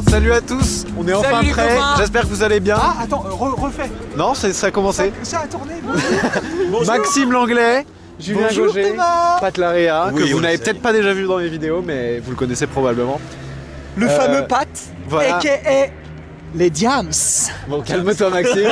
Salut à tous, on est enfin prêts, j'espère que vous allez bien. Ah attends, refais. Non, ça a commencé. Ça a tourné. Maxime Langlais, Julien Gauger, Pat Laréa, oui, que vous n'avez peut-être pas déjà vu dans les vidéos, mais vous le connaissez probablement. Le fameux Pat, voilà. a.k.a. les Diams. Bon, calme-toi Maxime.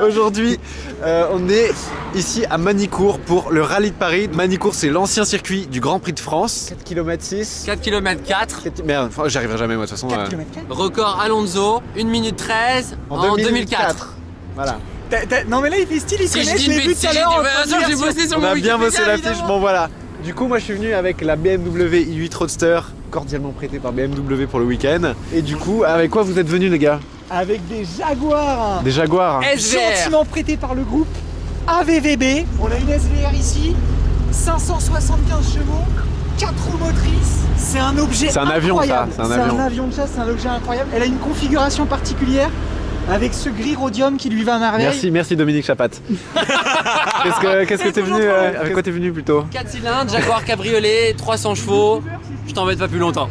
Aujourd'hui, on est ici à Manicourt pour le Rallye de Paris. Manicourt, c'est l'ancien circuit du Grand Prix de France. 4 km 6. 4 km 4. Merde, j'y arriverai jamais moi de toute façon. 4 km 4. Record Alonso, 1 minute 13 en 2004. Voilà. Non mais là il fait style, il Si connaît, je dis je une l'ai vu tout à bêtise, l'heure. j'ai bossé sur On mon a bien bossé la Wikipédia, fiche, bon voilà. Du coup moi je suis venu avec la BMW i8 Roadster, cordialement prêtée par BMW pour le week-end. Et du coup, avec quoi vous êtes venus les gars? Avec des Jaguars. Des Jaguars. SVR. Gentiment prêtés par le groupe AVVB. On a une SVR ici, 575 chevaux, 4 roues motrices. C'est un objet C'est un avion, incroyable. ça, c'est un avion. avion de chasse, c'est un objet incroyable. Elle a une configuration particulière avec ce gris rhodium qui lui va à merveille. Merci Dominique Chapat. Qu'est-ce que t'es venu avec quoi t'es venu plutôt? 4 cylindres, Jaguar cabriolet, 300 chevaux. Je t'embête pas plus longtemps.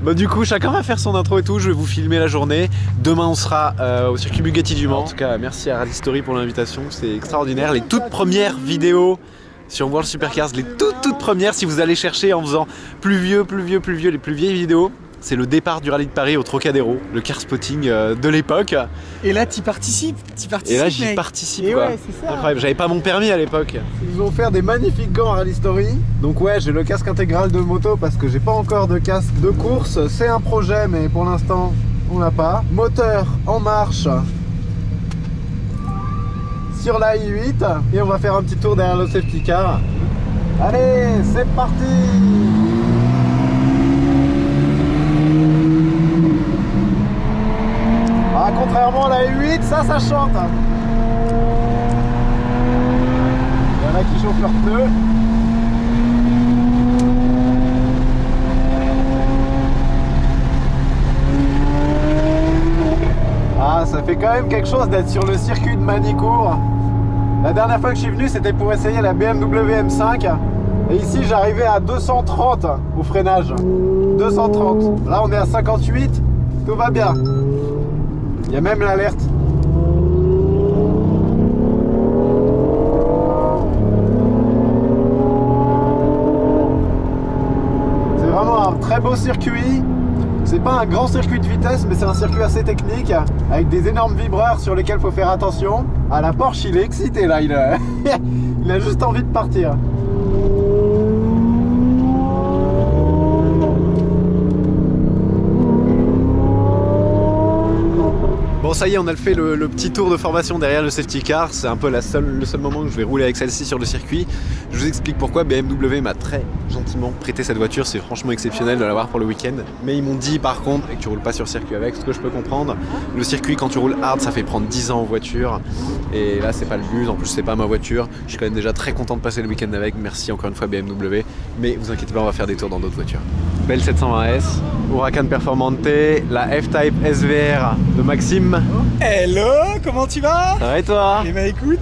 Bah du coup chacun va faire son intro et tout, je vais vous filmer la journée. Demain on sera au circuit Bugatti du Mans. En tout cas merci à Rally Story pour l'invitation, c'est extraordinaire. Les toutes premières vidéos sur World Supercars, les toutes premières, si vous allez chercher en faisant plus vieux, les plus vieilles vidéos, c'est le départ du Rallye de Paris au Trocadéro, le car spotting de l'époque. Et là tu participes, Et là j'y mec. participe Et quoi. ouais, c'est ça. Incroyable, j'avais pas mon permis à l'époque. Ils nous ont offert des magnifiques gants à Rally Story. Donc ouais, j'ai le casque intégral de moto parce que j'ai pas encore de casque de course. C'est un projet mais pour l'instant on l'a pas. Moteur en marche sur la i8 et on va faire un petit tour derrière le safety car. Allez, c'est parti! Ah, contrairement à la i8, ça chante. Il y en a qui chauffent leurs pneus. Ah, ça fait quand même quelque chose d'être sur le circuit de Manicourt. La dernière fois que je suis venu, c'était pour essayer la BMW M5. Et ici, j'arrivais à 230 au freinage. 230. Là, on est à 58. Tout va bien. Il y a même l'alerte. C'est vraiment un très beau circuit. C'est pas un grand circuit de vitesse, mais c'est un circuit assez technique avec des énormes vibreurs sur lesquels il faut faire attention. Ah, la Porsche, il est excité là, il a juste envie de partir. Bon ça y est, on a fait le petit tour de formation derrière le safety car. C'est un peu le seul moment où je vais rouler avec celle-ci sur le circuit. Je vous explique pourquoi. BMW m'a très gentiment prêté cette voiture. C'est franchement exceptionnel de l'avoir pour le week-end. Mais ils m'ont dit par contre que tu roules pas sur circuit avec, ce que je peux comprendre. Le circuit, quand tu roules hard, ça fait prendre 10 ans en voiture. Et là c'est pas le but, en plus c'est pas ma voiture. Je suis quand même déjà très content de passer le week-end avec. Merci encore une fois BMW. Mais vous inquiétez pas, on va faire des tours dans d'autres voitures. Belle 720S, Huracan Performante, la F-Type SVR de Maxime. Hello, comment tu vas? Ça va et toi? Eh bah écoute,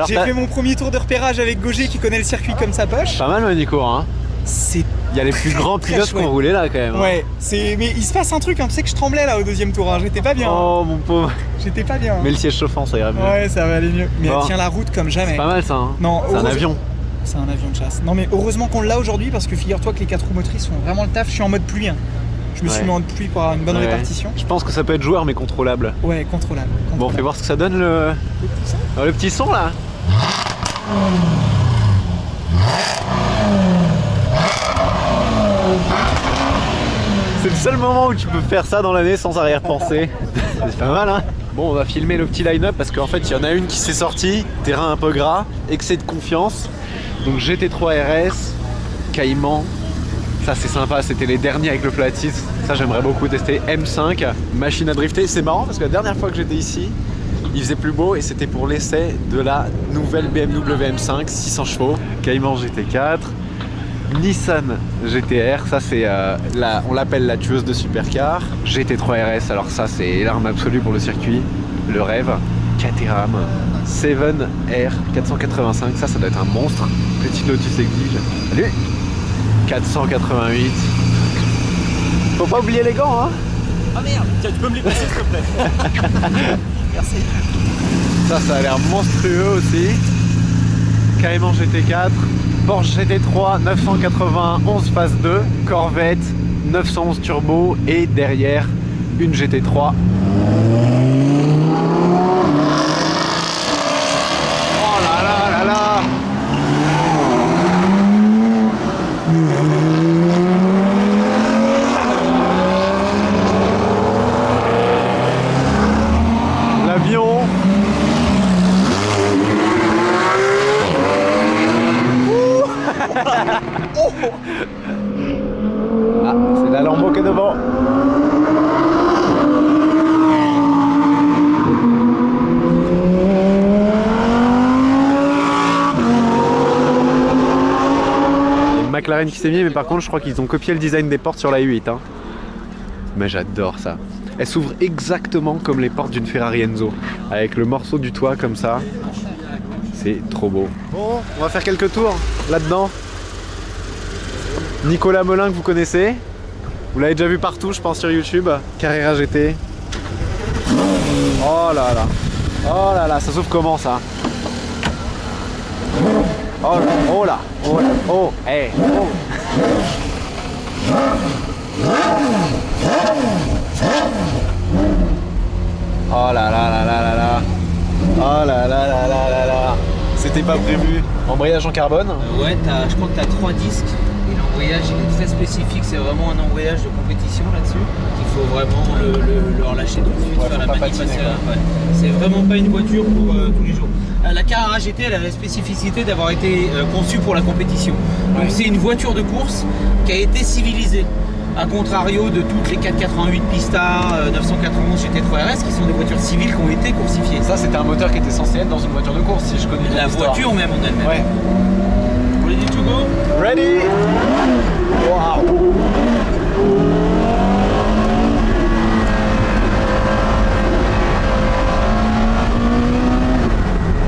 j'ai fait mon premier tour de repérage avec Gauger qui connaît le circuit comme sa poche. Pas mal Manicourt hein. C'est... Il y a les plus grands pilotes qui ont roulé là quand même. Ouais, mais il se passe un truc, hein. Tu sais que je tremblais là au deuxième tour, hein. J'étais pas bien. Oh mon pauvre. J'étais pas bien. Mais le siège chauffant ça ira mieux. Ouais, ça va aller mieux. Mais bon. elle tient la route comme jamais. C'est pas mal ça hein. Non, c'est un avion. C'est un avion de chasse. Non mais heureusement qu'on l'a aujourd'hui parce que figure-toi que les 4 roues motrices font vraiment le taf. Je suis en mode pluie. Hein. Je me suis mis en mode pluie pour avoir une bonne répartition. Je pense que ça peut être joueur mais contrôlable. Ouais, contrôlable. Bon, on fait voir ce que ça donne le petit son là. C'est le seul moment où tu peux faire ça dans l'année sans arrière-pensée. C'est pas mal hein. Bon, on va filmer le petit line-up parce qu'en fait il y en a une qui s'est sortie, terrain un peu gras, excès de confiance. Donc GT3 RS, Cayman, ça c'est sympa, c'était les derniers avec le Platis. Ça j'aimerais beaucoup tester. M5, machine à drifter. C'est marrant parce que la dernière fois que j'étais ici, Il faisait plus beau et c'était pour l'essai de la nouvelle BMW M5 600 chevaux, Cayman GT4, Nissan GTR, ça c'est on l'appelle la tueuse de supercar, GT3 RS, alors ça c'est l'arme absolue pour le circuit, le rêve, Caterham 7R 485, ça doit être un monstre, Petit Lotus Exige, salut, 488, faut pas oublier les gants hein. Ah merde, tiens, tu peux me les passer s'il te plaît. Merci. Ça a l'air monstrueux aussi. Cayman GT4, Porsche GT3 991 phase 2, Corvette 911 turbo et derrière une GT3. Oh là là là là. L'avion. Ah, c'est la Lambo qui est devant. Il y a une McLaren qui s'est mise, mais par contre je crois qu'ils ont copié le design des portes sur la i8 hein. Mais j'adore ça. Elle s'ouvre exactement comme les portes d'une Ferrari Enzo, avec le morceau du toit comme ça. C'est trop beau. Bon, on va faire quelques tours là-dedans. Nicolas Melin que vous connaissez. Vous l'avez déjà vu partout je pense sur YouTube. Carrera GT. Oh là là. Oh là là, ça s'ouvre comment ça? Oh là, oh là, oh là, oh, hey, oh. Oh là là là là là là. Oh là là là là là là. C'était pas prévu. Embrayage en carbone? Ouais, je crois que tu as 3 disques. Et l'embrayage est très spécifique, c'est vraiment un embrayage de compétition là-dessus. Il faut vraiment le relâcher tout de suite, Ouais, faire la faut pas manip patiner, assez- ouais. C'est vraiment pas une voiture pour tous les jours. La Carrera GT, elle a la spécificité d'avoir été conçue pour la compétition. Donc Ouais. c'est une voiture de course qui a été civilisée. A contrario de toutes les 488 Pista, 991 GT3 RS qui sont des voitures civiles qui ont été coursifiées. Ça c'était un moteur qui était censé être dans une voiture de course si je connais bien La l'histoire. voiture même en elle-même. Ouais. Ready to go? Ready? Wow.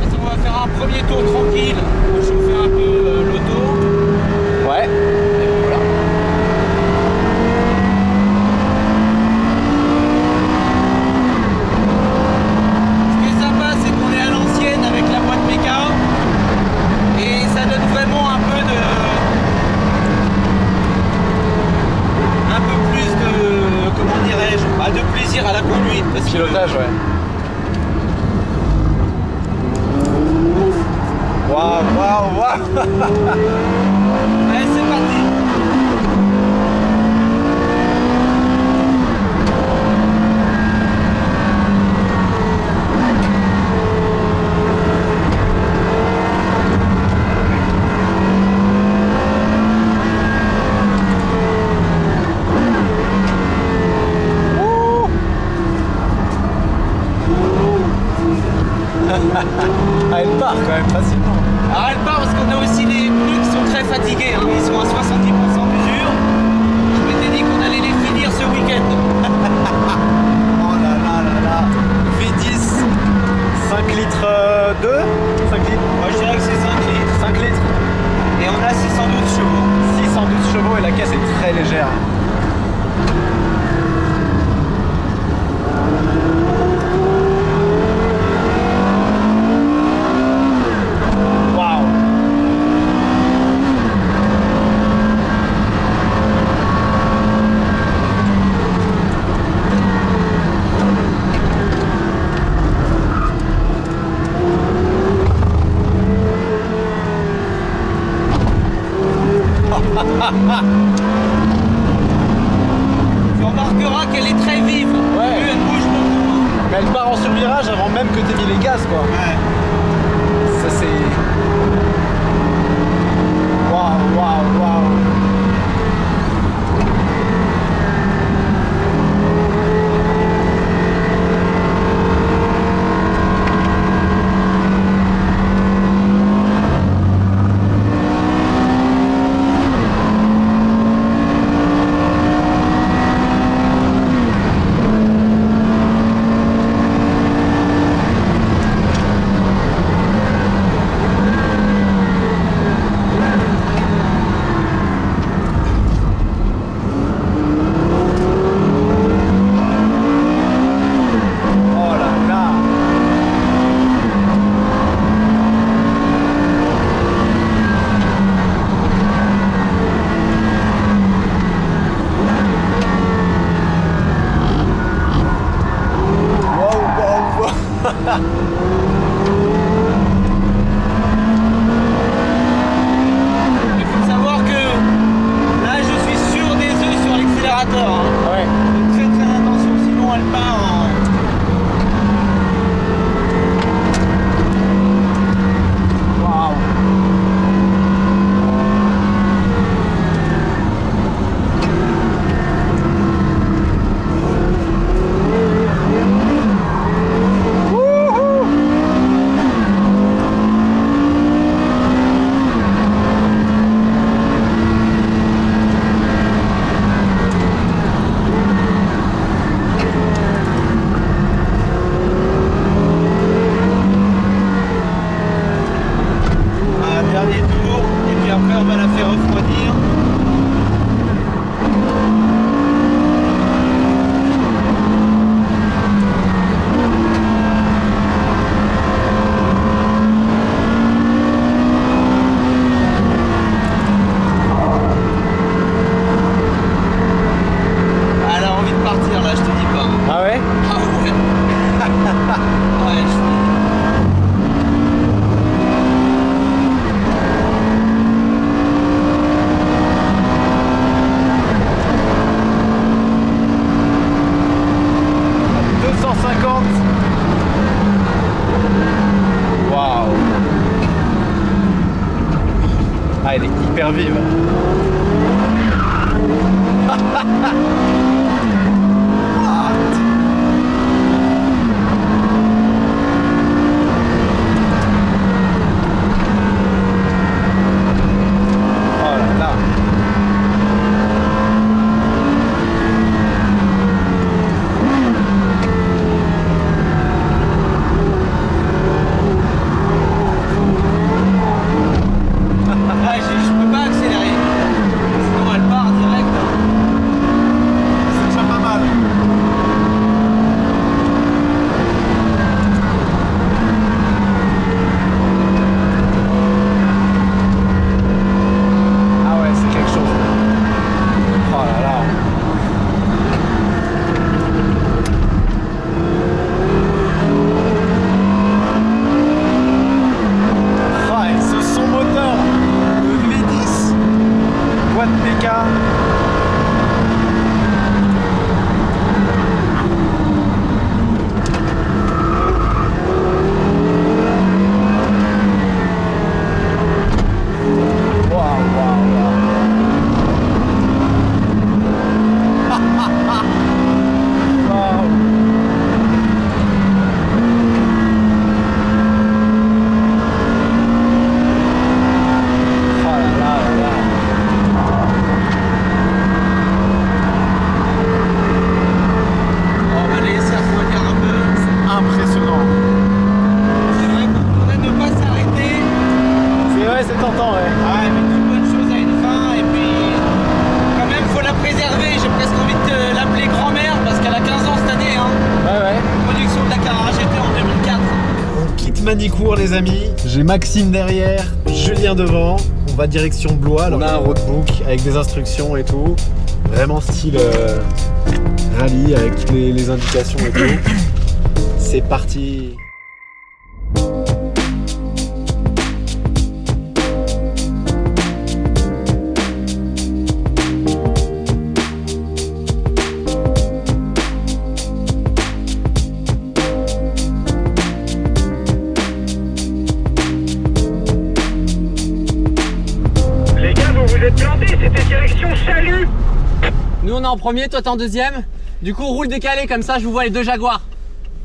Attends, on va faire un premier tour tranquille pour chauffer un peu l'auto. Ouais. Et voilà. Ce qui est sympa, c'est qu'on est à l'ancienne avec la boîte méca et ça donne vraiment un peu plus de, comment dirais-je, de plaisir à la conduite. Parce que- Pilotage, ouais. Waouh, waouh, waouh. Allez, c'est parti. Ah, elle part quand même facilement. Alors elle part parce qu'on a aussi les pneus qui sont très fatigués, hein. Ils sont à 70% d'usure. Je m'étais dit qu'on allait les finir ce week-end. Oh là là là là. V10. 5 litres 2 5 litres. Moi je dirais que c'est 5 litres. 5 litres. Et on a 612 chevaux. 612 chevaux et la caisse est très légère. Waouh. Tu remarqueras qu'elle est très vive. Ouais. Plus elle bouge beaucoup. Mais elle part en survirage avant même que t'aies mis les gaz quoi. Ouais. Ça c'est... Waouh, waouh, waouh. elle est hyper vive. Manicourt les amis, j'ai Maxime derrière, Julien devant, on va direction Blois, on a un roadbook avec des instructions et tout, vraiment style rallye avec toutes les indications et tout, c'est parti. Nous on est en premier, toi t'es en deuxième. Du coup roule décalé comme ça je vous vois les deux Jaguars.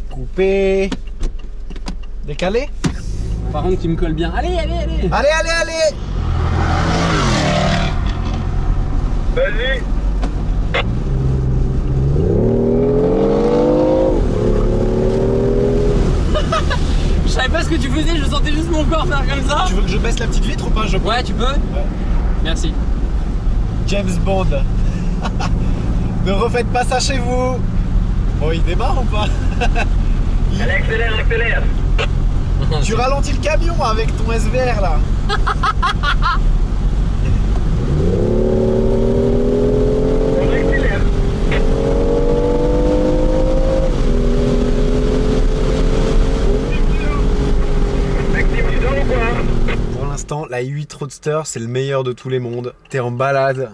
Coupé. Décalé. Par contre qui me colle bien. Allez. Allez. Vas-y. Je savais pas ce que tu faisais, je sentais juste mon corps faire comme ça. Tu veux que je baisse la petite vitre ou pas? Ouais tu peux. Ouais. Merci. James Bond. Ne refaites pas ça chez vous. Bon, il démarre ou pas? Allez, accélère. Tu ralentis le camion avec ton SVR là. On accélère. Maxime, tu dors ou quoi? Pour l'instant, la i8 Roadster, c'est le meilleur de tous les mondes. T'es en balade,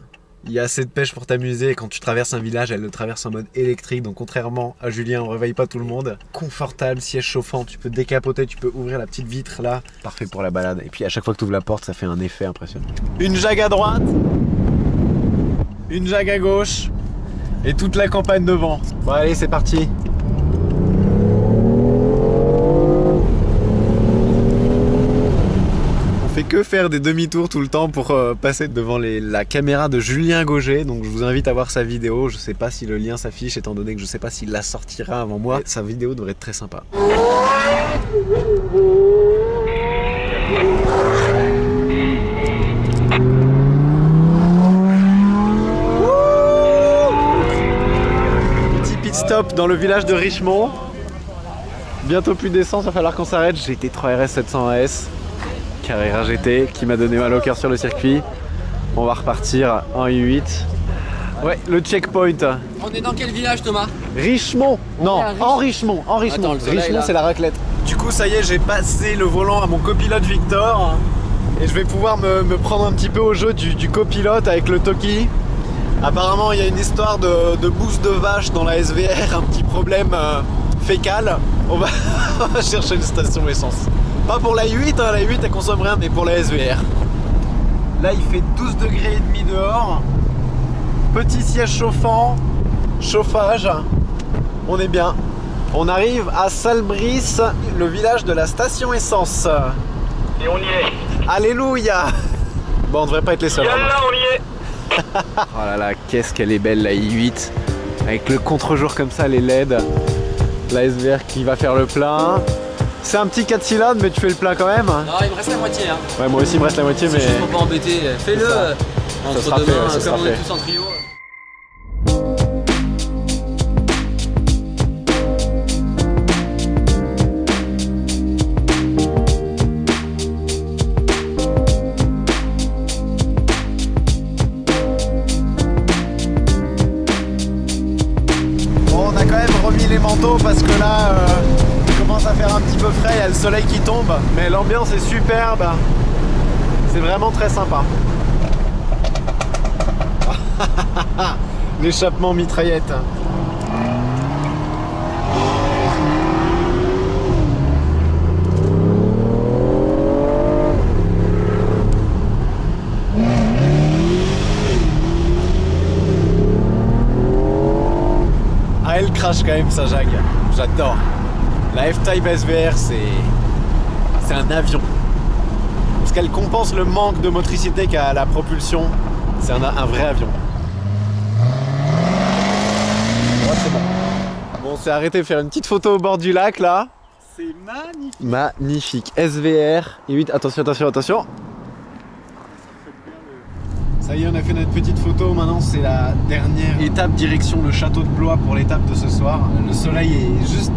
il y a assez de pêche pour t'amuser et quand tu traverses un village, elle le traverse en mode électrique. Donc contrairement à Julien, on réveille pas tout le monde. Confortable, siège chauffant, tu peux décapoter, tu peux ouvrir la petite vitre là. Parfait pour la balade. Et puis à chaque fois que tu ouvres la porte, ça fait un effet impressionnant. Une Jag à droite, une Jag à gauche et toute la campagne devant. Bon allez, c'est parti. Fait que faire des demi-tours tout le temps pour passer devant la caméra de Julien Gauger. Donc je vous invite à voir sa vidéo. Je sais pas si le lien s'affiche étant donné que je sais pas s'il la sortira avant moi. Sa vidéo devrait être très sympa. Petit pit stop dans le village de Richemont. Bientôt plus d'essence, va falloir qu'on s'arrête. J'ai été 3RS 700 AS. Carrera GT qui m'a donné mal au cœur sur le circuit. On va repartir en i8. Ouais, le checkpoint. On est dans quel village Thomas? Richemont. Non, en Richemont. Attends, Richemont, c'est la raclette. Du coup, ça y est, j'ai passé le volant à mon copilote Victor. Et je vais pouvoir me prendre un petit peu au jeu du copilote avec le Toki. Apparemment, il y a une histoire de bouse de vache dans la SVR, un petit problème fécal. On va chercher une station essence. Pas pour la i8, hein, la i8 elle consomme rien, mais pour la SVR. Là il fait 12 degrés et demi dehors. Petit siège chauffant, chauffage. On est bien. On arrive à Salbris, le village de la station essence. Et on y est. Alléluia. Bon, on devrait pas être les seuls. Yallah, on y est. Oh là là, qu'est-ce qu'elle est belle la i8. Avec le contre-jour comme ça, les LED. La SVR qui va faire le plein. C'est un petit 4 cylindres, mais tu fais le plein quand même. Non, il me reste la moitié. Hein. Ouais, moi aussi il me reste la moitié, mais... C'est juste pour pas embêter. Fais-le entre sera deux fait, mains, ouais, ça sera comme on est fait. tous en trio. Bon, on a quand même remis les manteaux parce que là, il commence à faire un petit peu frais, il y a le soleil qui tombe. Mais l'ambiance est superbe. C'est vraiment très sympa. L'échappement mitraillette. Ah, elle crache quand même, ça, Jag. J'adore. La F-Type SVR, c'est un avion. Parce qu'elle compense le manque de motricité qu'a la propulsion. C'est un vrai avion. Ouais, c'est bon. Bon, on s'est arrêté de faire une petite photo au bord du lac là. C'est magnifique. Magnifique. SVR. Et 8, attention, attention, attention. Ça y est, on a fait notre petite photo. Maintenant, c'est la dernière étape direction le château de Blois pour l'étape de ce soir. Le soleil est juste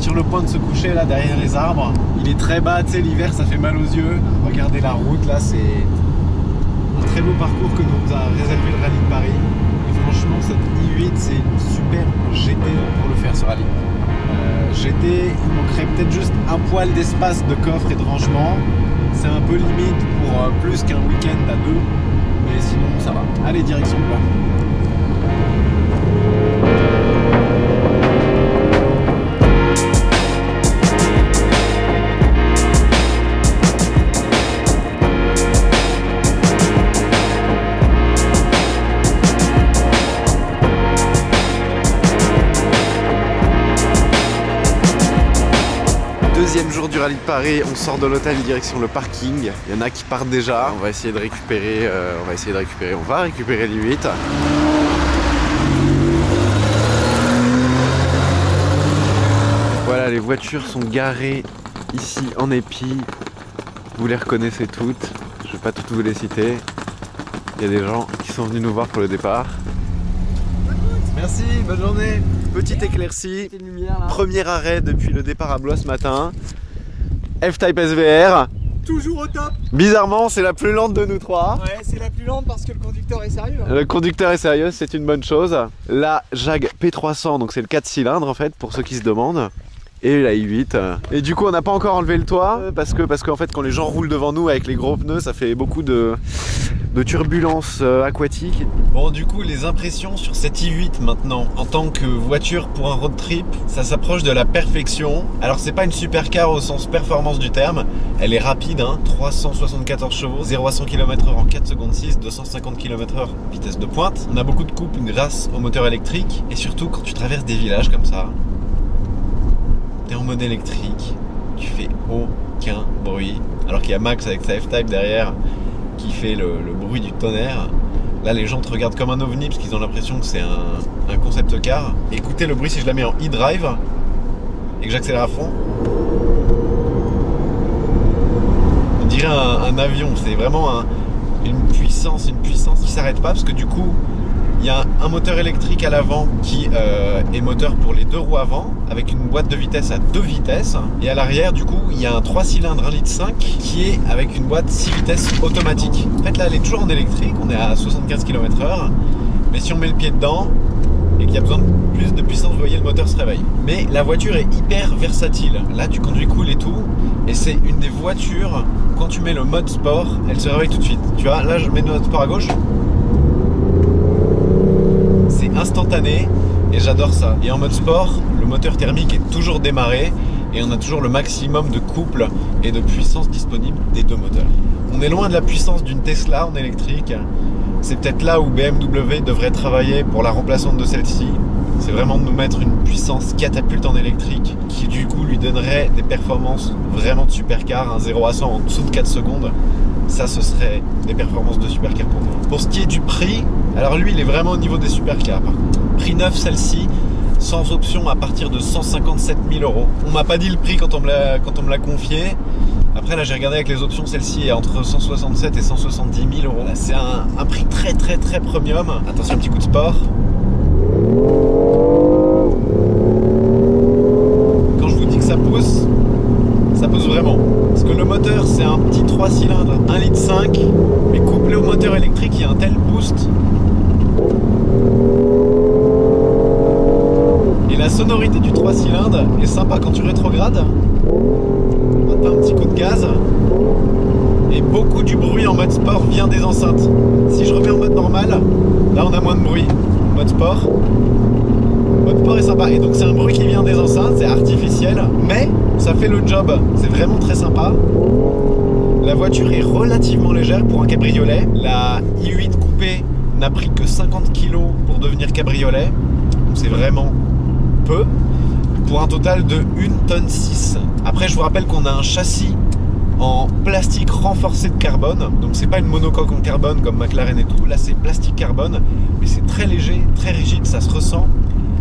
sur le point de se coucher là derrière les arbres. Il est très bas, tu sais, l'hiver ça fait mal aux yeux. Regardez la route là, c'est un très beau parcours que nous a réservé le Rallye de Paris. Et franchement, cette i8 c'est une super GT pour le faire ce rallye. GT, il manquerait peut-être juste un poil d'espace de coffre et de rangement. C'est un peu limite pour plus qu'un week-end à deux. Mais sinon ça va. Allez, direction Blois. Deuxième jour du Rallye de Paris, on sort de l'hôtel direction le parking. Il y en a qui partent déjà. On va essayer de récupérer. On va récupérer l'i8. Voilà, les voitures sont garées ici en épi. Vous les reconnaissez toutes. Je ne vais pas toutes vous les citer. Il y a des gens qui sont venus nous voir pour le départ. Merci, bonne journée. Petite éclaircie. Petite lumière là. Premier arrêt depuis le départ à Blois ce matin. F-Type SVR. Toujours au top. Bizarrement, c'est la plus lente de nous trois. Ouais, c'est la plus lente parce que le conducteur est sérieux. Hein. Le conducteur est sérieux, c'est une bonne chose. La Jag P300, donc c'est le 4 cylindres en fait, pour ceux qui se demandent. Et la i8. Et du coup, on n'a pas encore enlevé le toit parce qu'en fait, quand les gens roulent devant nous avec les gros pneus, ça fait beaucoup de turbulences aquatiques. Bon, du coup, les impressions sur cette i8 maintenant, en tant que voiture pour un road trip, ça s'approche de la perfection. Alors, c'est pas une supercar au sens performance du terme. Elle est rapide, hein, 374 chevaux, 0 à 100 km/h en 4 secondes 6, 250 km/h vitesse de pointe. On a beaucoup de couple grâce au moteur électrique. Et surtout, quand tu traverses des villages comme ça, t'es en mode électrique, tu fais aucun bruit. Alors qu'il y a Max avec sa F-Type derrière qui fait le bruit du tonnerre. Là, les gens te regardent comme un ovni parce qu'ils ont l'impression que c'est un concept car. Écoutez le bruit si je la mets en e-drive et que j'accélère à fond. On dirait un avion, c'est vraiment une puissance qui s'arrête pas parce que du coup, il y a un moteur électrique à l'avant qui est moteur pour les deux roues avant avec une boîte de vitesse à 2 vitesses et à l'arrière du coup il y a un 3 cylindres 1,5 litre qui est avec une boîte 6 vitesses automatique. En fait là elle est toujours en électrique, on est à 75 km/h mais si on met le pied dedans et qu'il y a besoin de plus de puissance, vous voyez le moteur se réveille. Mais la voiture est hyper versatile, là tu conduis cool et tout et c'est une des voitures quand tu mets le mode sport elle se réveille tout de suite. Tu vois là je mets le mode sport à gauche, c'est instantané et j'adore ça. Et en mode sport, le moteur thermique est toujours démarré, et on a toujours le maximum de couple et de puissance disponible des deux moteurs. On est loin de la puissance d'une Tesla en électrique. C'est peut-être là où BMW devrait travailler pour la remplaçante de celle-ci. C'est vraiment de nous mettre une puissance catapulte en électrique qui du coup lui donnerait des performances vraiment de supercar, un 0 à 100 en dessous de 4 secondes. Ça, ce serait des performances de supercar pour moi. Pour ce qui est du prix, alors lui il est vraiment au niveau des supercars par contre. Prix neuf celle-ci, sans option à partir de 157 000 €. On m'a pas dit le prix quand on me l'a confié. Après là j'ai regardé avec les options, celle-ci est entre 167 et 170 000 €. C'est un prix très premium. Attention, un petit coup de sport. Quand je vous dis que ça pousse vraiment. Parce que le moteur c'est un petit 3 cylindres 1,5 litre, mais couplé au moteur électrique il y a un tel boost. Et la sonorité du 3 cylindres est sympa quand tu rétrogrades. T'as un petit coup de gaz. Et beaucoup du bruit en mode sport vient des enceintes. Si je remets en mode normal, là on a moins de bruit. Mode sport. Mode sport est sympa. Et donc c'est un bruit qui vient des enceintes, c'est artificiel. Mais ça fait le job. C'est vraiment très sympa. La voiture est relativement légère pour un cabriolet. La i8 coupé n'a pris que 50 kg pour devenir cabriolet. Donc c'est vraiment peu. Pour un total de 1,6 tonne. Après je vous rappelle qu'on a un châssis en plastique renforcé de carbone, donc c'est pas une monocoque en carbone comme McLaren et tout, là c'est plastique carbone, mais c'est très léger, très rigide, ça se ressent.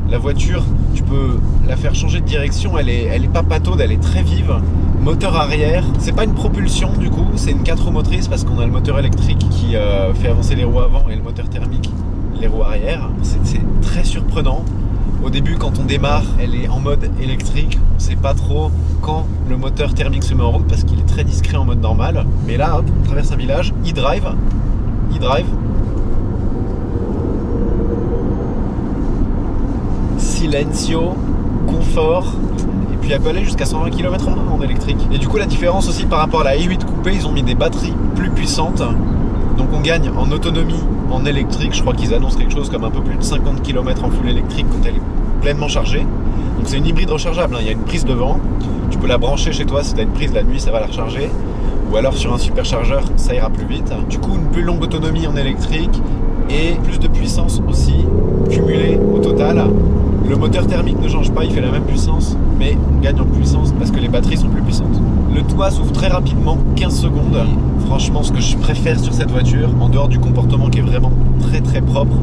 La voiture, tu peux la faire changer de direction, elle est pas pataude, elle est très vive. Moteur arrière, c'est pas une propulsion du coup, c'est une 4 roues motrices parce qu'on a le moteur électrique qui fait avancer les roues avant et le moteur thermique les roues arrière. C'est très surprenant. Au début, quand on démarre, elle est en mode électrique. On ne sait pas trop quand le moteur thermique se met en route parce qu'il est très discret en mode normal. Mais là, hop, on traverse un village. E-drive. Silencio. Confort. Et puis elle peut aller jusqu'à 120 km/h en électrique. Et du coup, la différence aussi par rapport à la i8 coupée, ils ont mis des batteries plus puissantes. Donc on gagne en autonomie en électrique. Je crois qu'ils annoncent quelque chose comme un peu plus de 50 km en full électrique quand elle est pleinement chargée. Donc c'est une hybride rechargeable, hein. Il y a une prise devant. Tu peux la brancher chez toi si tu as une prise la nuit, ça va la recharger. Ou alors sur un superchargeur, ça ira plus vite. Du coup, une plus longue autonomie en électrique et plus de puissance aussi cumulée au total. Le moteur thermique ne change pas, il fait la même puissance, mais on gagne en puissance parce que les batteries sont plus puissantes. Le toit s'ouvre très rapidement, 15 secondes. Franchement, ce que je préfère sur cette voiture, en dehors du comportement qui est vraiment très propre,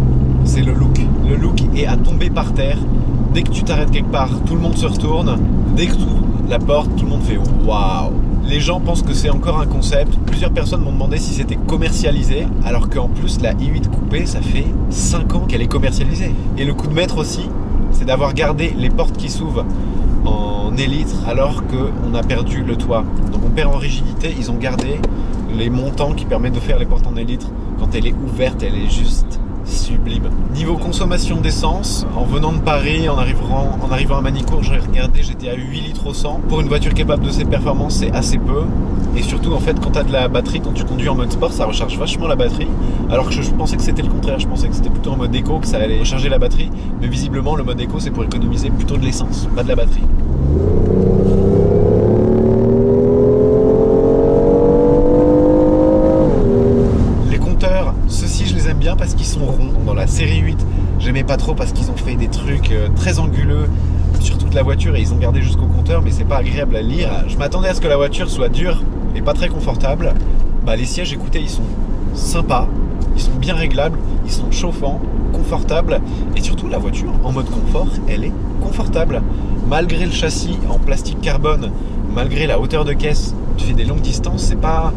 c'est le look. Le look est à tomber par terre. Dès que tu t'arrêtes quelque part, tout le monde se retourne. Dès que tu ouvres la porte, tout le monde fait waouh. Les gens pensent que c'est encore un concept. Plusieurs personnes m'ont demandé si c'était commercialisé, alors qu'en plus la i8 coupée, ça fait 5 ans qu'elle est commercialisée. Et le coup de maître aussi, c'est d'avoir gardé les portes qui s'ouvrent en élytre alors qu'on a perdu le toit. Donc on perd en rigidité, ils ont gardé les montants qui permettent de faire les portes en élytre. Quand elle est ouverte, elle est juste sublime. Niveau consommation d'essence, en venant de Paris, en arrivant à Manicourt, j'ai regardé, j'étais à 8 litres au 100. Pour une voiture capable de ces performances, c'est assez peu. Et surtout, en fait, quand tu as de la batterie, quand tu conduis en mode sport, ça recharge vachement la batterie. Alors que je pensais que c'était le contraire, je pensais que c'était plutôt en mode éco, que ça allait recharger la batterie. Mais visiblement, le mode éco, c'est pour économiser plutôt de l'essence, pas de la batterie. Ceux-ci je les aime bien parce qu'ils sont ronds. Dans la série 8 j'aimais pas trop parce qu'ils ont fait des trucs très anguleux sur toute la voiture et ils ont gardé jusqu'au compteur, mais c'est pas agréable à lire. Je m'attendais à ce que la voiture soit dure et pas très confortable. Bah, les sièges, écoutez, ils sont sympas, ils sont bien réglables, ils sont chauffants, confortables et surtout la voiture en mode confort, elle est confortable. Malgré le châssis en plastique carbone, malgré la hauteur de caisse, tu fais des longues distances, c'est pas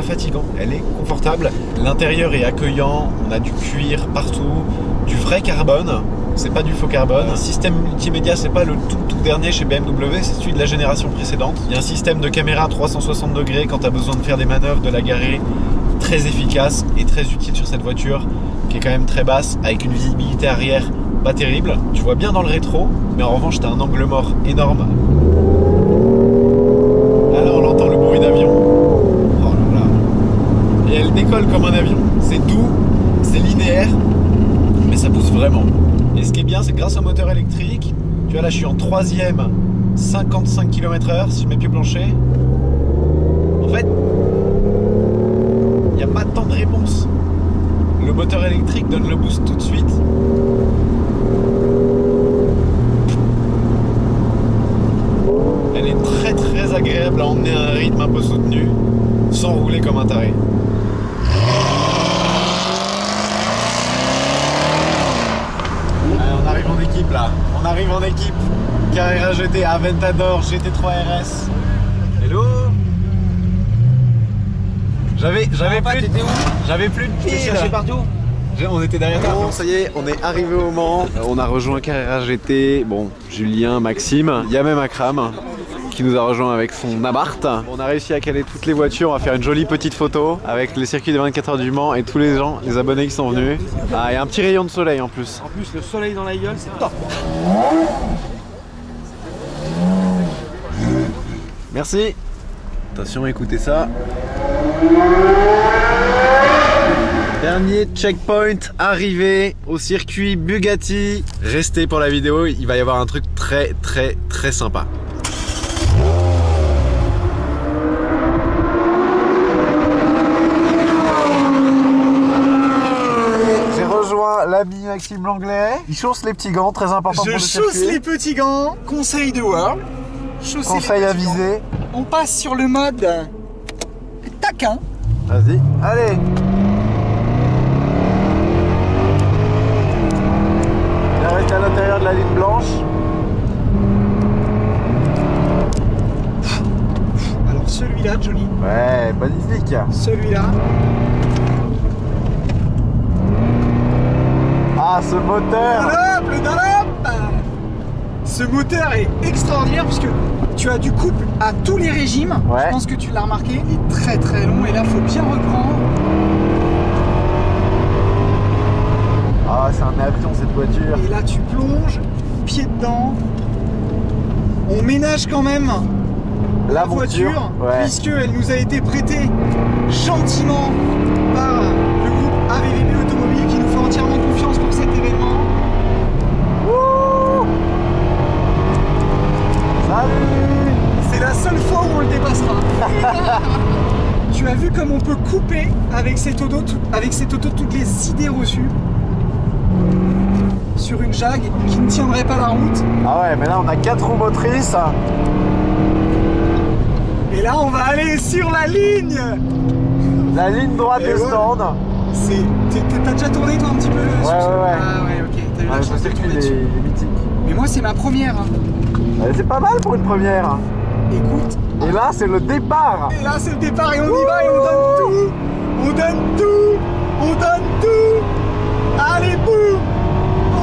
fatigant, elle est confortable. L'intérieur est accueillant, on a du cuir partout, du vrai carbone, c'est pas du faux carbone. Le système multimédia, c'est pas le tout dernier chez BMW, c'est celui de la génération précédente. Il y a un système de caméra 360 degrés quand tu as besoin de faire des manœuvres, de la garer, très efficace et très utile sur cette voiture qui est quand même très basse, avec une visibilité arrière pas terrible. Tu vois bien dans le rétro, mais en revanche tu as un angle mort énorme. Là on entend le bruit d'avion. Oh là là. Et elle décolle comme un avion. C'est doux, c'est linéaire, mais ça pousse vraiment. Et ce qui est bien, c'est que grâce au moteur électrique, tu vois là je suis en 3e 55 km/h si je mets pied plancher. En fait, il n'y a pas tant de réponse. Le moteur électrique donne le boost tout de suite. Elle est très très agréable à emmener à un rythme un peu soutenu, sans rouler comme un taré. Allez, on arrive en équipe là, on arrive en équipe. Carrera GT, Aventador, GT3 RS. Hello. J'avais plus de pieds. Cherché partout. On était derrière toi. Bon, ça y est, on est arrivé au Mans. On a rejoint Carrera GT. Bon, Julien, Maxime. Il y a même Akram qui nous a rejoint avec son Abarth. On a réussi à caler toutes les voitures. On va faire une jolie petite photo avec les circuits des 24 heures du Mans et tous les gens, les abonnés qui sont venus. Ah, il y a un petit rayon de soleil en plus. En plus, le soleil dans la gueule, c'est top. Merci. Attention, écoutez ça. Dernier checkpoint arrivé au circuit Bugatti. Restez pour la vidéo, il va y avoir un truc très très très sympa. J'ai rejoint l'ami Maxime Langlais. Il chausse les petits gants, très important pour le circuit. Je chausse les petits gants. Conseil de World. Conseil avisé. On passe sur le mode taquin. Vas-y, allez. Il reste à l'intérieur de la ligne blanche. Alors celui-là, Johnny. Ouais, magnifique. Celui-là. Ah, ce moteur. Le Dunlop. Ce moteur est extraordinaire puisque tu as du couple à tous les régimes. Ouais. Je pense que tu l'as remarqué. Il est très très long et là, il faut bien reprendre. Ah, c'est un avion cette voiture. Et là, tu plonges, pied dedans. On ménage quand même la voiture, ouais. puisqu'elle nous a été prêtée gentiment par le groupe AVVB Automobile qui nous fait entièrement confiance pour cet événement. Wouh. Salut. C'est la seule fois où on le dépassera. Tu as vu comme on peut couper avec cette auto toutes les idées reçues sur une Jag qui ne tiendrait pas la route. Ah ouais, mais là on a 4 roues motrices. Et là on va aller sur la ligne. La ligne droite des stands. T'as déjà tourné toi un petit peu sur Ouais, ce... ouais, ouais. Ah ouais, ok, t'as eu la Ouais, chance je sais de que tourner il dessus. est mythique. Mais moi c'est ma première. C'est pas mal pour une première. Écoute. Et là c'est le départ. Et là c'est le départ et on y va et on donne tout. On donne tout. On donne tout. Allez boum.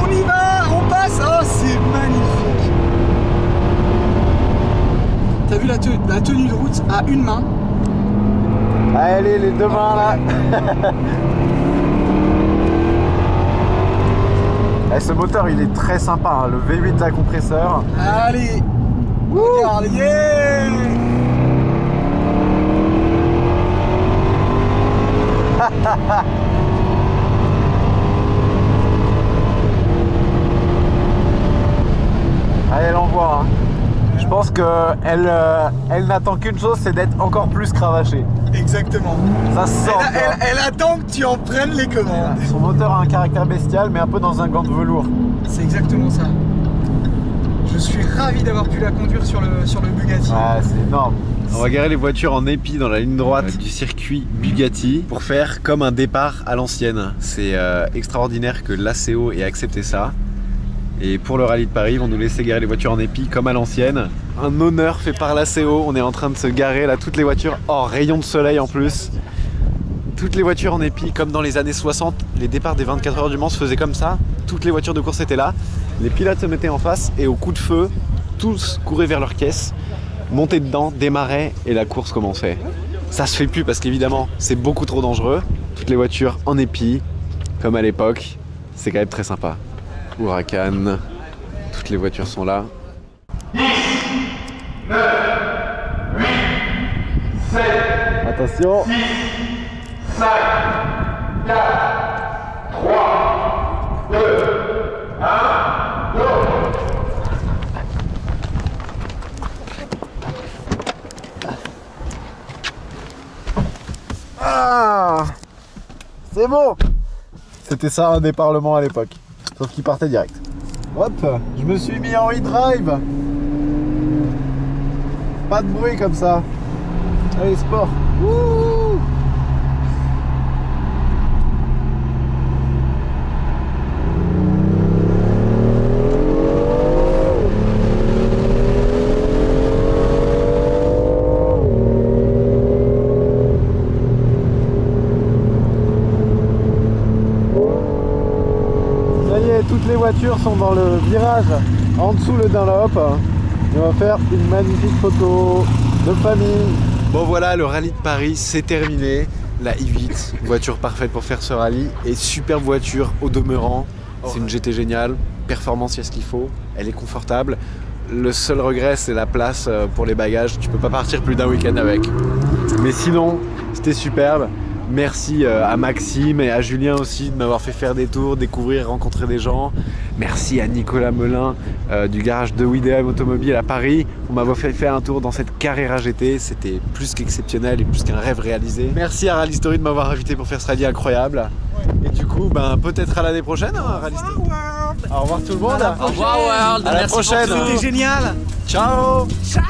On y va. On passe. Oh c'est magnifique. T'as vu la tenue de route à une main. Allez, les deux mains là. Et ce moteur il est très sympa, hein. Le V8 à compresseur. Allez. Regarde, yeah. Allez, elle envoie. Hein. Je pense qu'elle n'attend qu'une chose, c'est d'être encore plus cravachée. Exactement. Ça se sent. Elle attend que tu en prennes les commandes. Son moteur a un caractère bestial, mais un peu dans un gant de velours. C'est exactement ça. Je suis ravi d'avoir pu la conduire sur le Bugatti. Ah, c'est énorme. On va garer les voitures en épi dans la ligne droite du circuit Bugatti pour faire comme un départ à l'ancienne. C'est extraordinaire que l'ACO ait accepté ça. Et pour le rallye de Paris, ils vont nous laisser garer les voitures en épi comme à l'ancienne. Un honneur fait par l'ACO. On est en train de se garer là, toutes les voitures hors rayon de soleil en plus. Toutes les voitures en épi, comme dans les années 60, les départs des 24 heures du Mans se faisaient comme ça. Toutes les voitures de course étaient là. Les pilotes se mettaient en face et au coup de feu, tous couraient vers leur caisse, montaient dedans, démarraient et la course commençait. Ça se fait plus parce qu'évidemment, c'est beaucoup trop dangereux. Toutes les voitures en épi, comme à l'époque, c'est quand même très sympa. Huracan, toutes les voitures sont là. 10, 9, 8, 7, attention. 6, 5, 4, 3, 2, 1, go. Ah, c'est bon. C'était ça un des parlements à l'époque. Sauf qu'il partait direct. Hop, je me suis mis en e-drive. Pas de bruit comme ça. Allez, sport. Wouh. Toutes les voitures sont dans le virage en dessous le Dunlop et on va faire une magnifique photo de famille. Bon voilà, le rallye de Paris c'est terminé. La i8, voiture parfaite pour faire ce rallye et superbe voiture au demeurant. C'est une GT géniale, performance il y a ce qu'il faut, elle est confortable. Le seul regret c'est la place pour les bagages, tu peux pas partir plus d'un week-end avec. Mais sinon c'était superbe. Merci à Maxime et à Julien aussi de m'avoir fait faire des tours, découvrir, rencontrer des gens. Merci à Nicolas Melin du garage de WeDM Automobile à Paris. On m'a fait faire un tour dans cette Carrera GT. C'était plus qu'exceptionnel et plus qu'un rêve réalisé. Merci à Rally Story de m'avoir invité pour faire ce rallye incroyable. Et du coup, ben, peut-être à l'année prochaine, hein, Rally Story. Au revoir tout le monde. Au revoir World. À la prochaine. C'était génial. Ciao. Ciao.